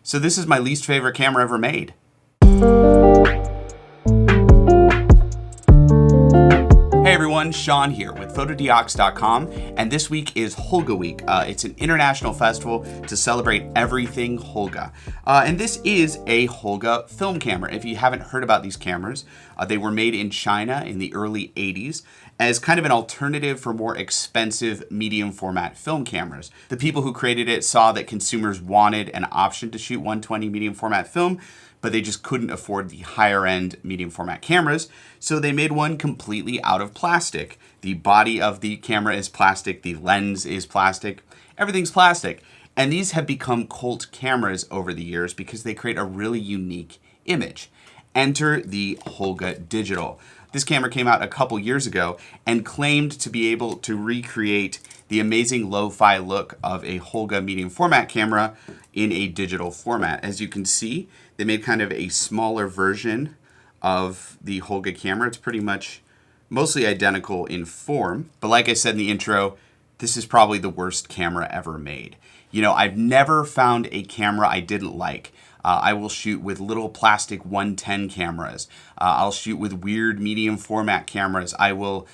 So this is my least favorite camera ever made. Hey everyone, Sean here with Photodiox.com, and this week is Holga Week. It's an international festival to celebrate everything Holga. And this is a Holga film camera. If you haven't heard about these cameras, they were made in China in the early 80s as kind of an alternative for more expensive medium format film cameras. The people who created it saw that consumers wanted an option to shoot 120 medium format film, but they just couldn't afford the higher end medium format cameras, so they made one completely out of plastic. The body of the camera is plastic, the lens is plastic, everything's plastic. And these have become cult cameras over the years because they create a really unique image. Enter the Holga Digital. This camera came out a couple years ago and claimed to be able to recreate the amazing lo-fi look of a Holga medium format camera in a digital format. As you can see, they made kind of a smaller version of the Holga camera. It's pretty much mostly identical in form, but like I said in the intro, this is probably the worst camera ever made. You know, I've never found a camera I didn't like. I will shoot with little plastic 110 cameras. I'll shoot with weird medium format cameras. I will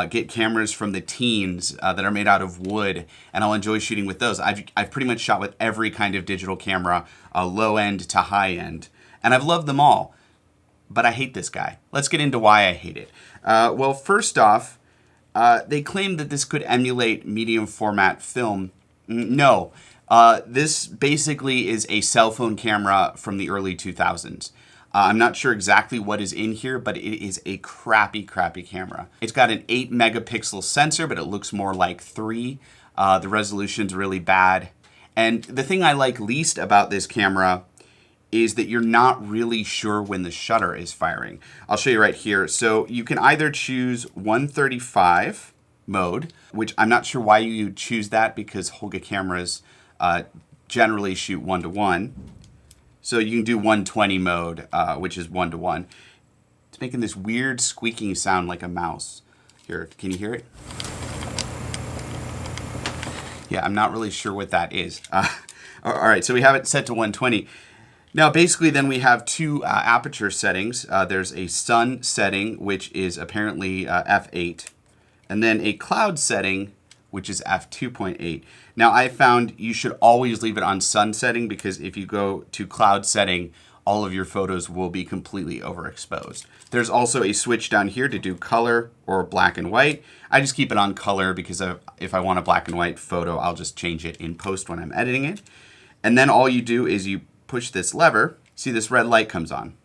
get cameras from the teens that are made out of wood, and I'll enjoy shooting with those. I've pretty much shot with every kind of digital camera, low end to high end, and I've loved them all. But I hate this guy. Let's get into why I hate it. Well, first off, they claim that this could emulate medium format film. No. This basically is a cell phone camera from the early 2000s. I'm not sure exactly what is in here, but it is a crappy camera. It's got an 8 megapixel sensor, but it looks more like 3. The resolution's really bad. And the thing I like least about this camera is that you're not really sure when the shutter is firing. I'll show you right here. So you can either choose 135 mode, which I'm not sure why you choose that because Holga cameras generally shoot 1:1. So you can do 120 mode, which is 1:1. It's making this weird squeaking sound like a mouse. Here, can you hear it? Yeah, I'm not really sure what that is. All right, so we have it set to 120. Now, basically, then we have two aperture settings. There's a sun setting, which is apparently f8, and then a cloud setting, which is f2.8. Now, I found you should always leave it on sun setting because if you go to cloud setting, all of your photos will be completely overexposed. There's also a switch down here to do color or black and white. I just keep it on color because if I want a black and white photo, I'll just change it in post when I'm editing it. And then all you do is you push this lever, see this red light comes on.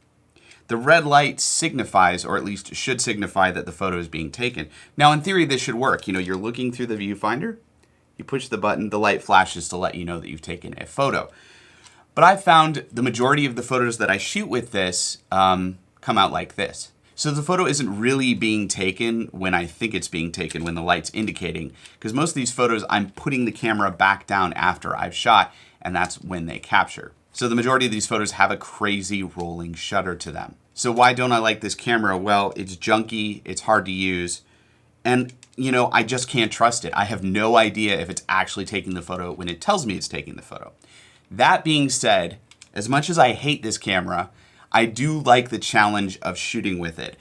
The red light signifies, or at least should signify, that the photo is being taken. Now, in theory, this should work. You know, you're looking through the viewfinder, you push the button, the light flashes to let you know that you've taken a photo. But I've found the majority of the photos that I shoot with this come out like this. So the photo isn't really being taken when I think it's being taken, when the light's indicating, because most of these photos, I'm putting the camera back down after I've shot, and that's when they capture. So the majority of these photos have a crazy rolling shutter to them. So why don't I like this camera? Well, it's junky, it's hard to use, and you know, I just can't trust it. I have no idea if it's actually taking the photo when it tells me it's taking the photo. That being said, as much as I hate this camera, I do like the challenge of shooting with it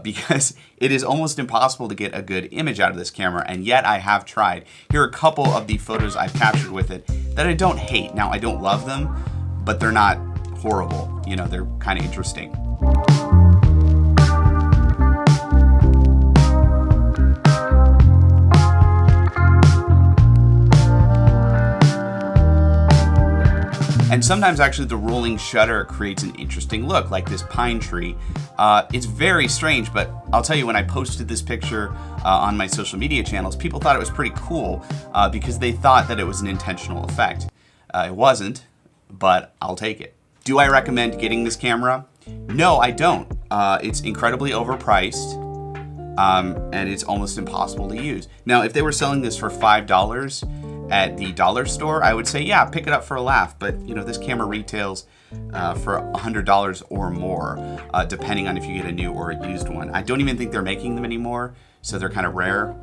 because it is almost impossible to get a good image out of this camera, and yet I have tried. Here are a couple of the photos I've captured with it that I don't hate. Now, I don't love them, but they're not horrible. You know, they're kind of interesting. And sometimes actually the rolling shutter creates an interesting look, like this pine tree. It's very strange, but I'll tell you, when I posted this picture on my social media channels, people thought it was pretty cool because they thought that it was an intentional effect. It wasn't, but I'll take it. Do I recommend getting this camera? No, I don't. It's incredibly overpriced, and it's almost impossible to use. Now, if they were selling this for $5 at the dollar store, I would say, yeah, pick it up for a laugh. But you know, this camera retails for $100 or more, depending on if you get a new or a used one. I don't even think they're making them anymore, so they're kind of rare.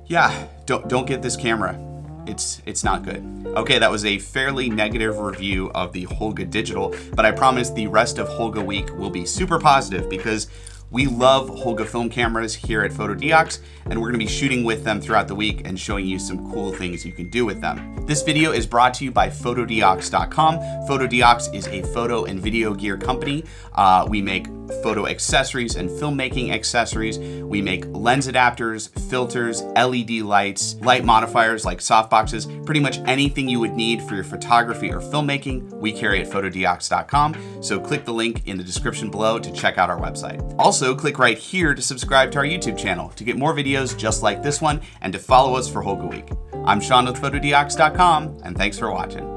Yeah, don't get this camera. it's not good. Okay, that was a fairly negative review of the Holga Digital, but I promise the rest of Holga Week will be super positive because we love Holga film cameras here at PhotoDiox, and we're going to be shooting with them throughout the week and showing you some cool things you can do with them. This video is brought to you by PhotoDiox.com. PhotoDiox is a photo and video gear company. We make photo accessories and filmmaking accessories. We make lens adapters, filters, LED lights, light modifiers like softboxes, pretty much anything you would need for your photography or filmmaking, we carry at PhotoDiox.com. So click the link in the description below to check out our website. Also, click right here to subscribe to our YouTube channel to get more videos just like this one and to follow us for Holga Week. I'm Sean with PhotoDiox.com, and thanks for watching.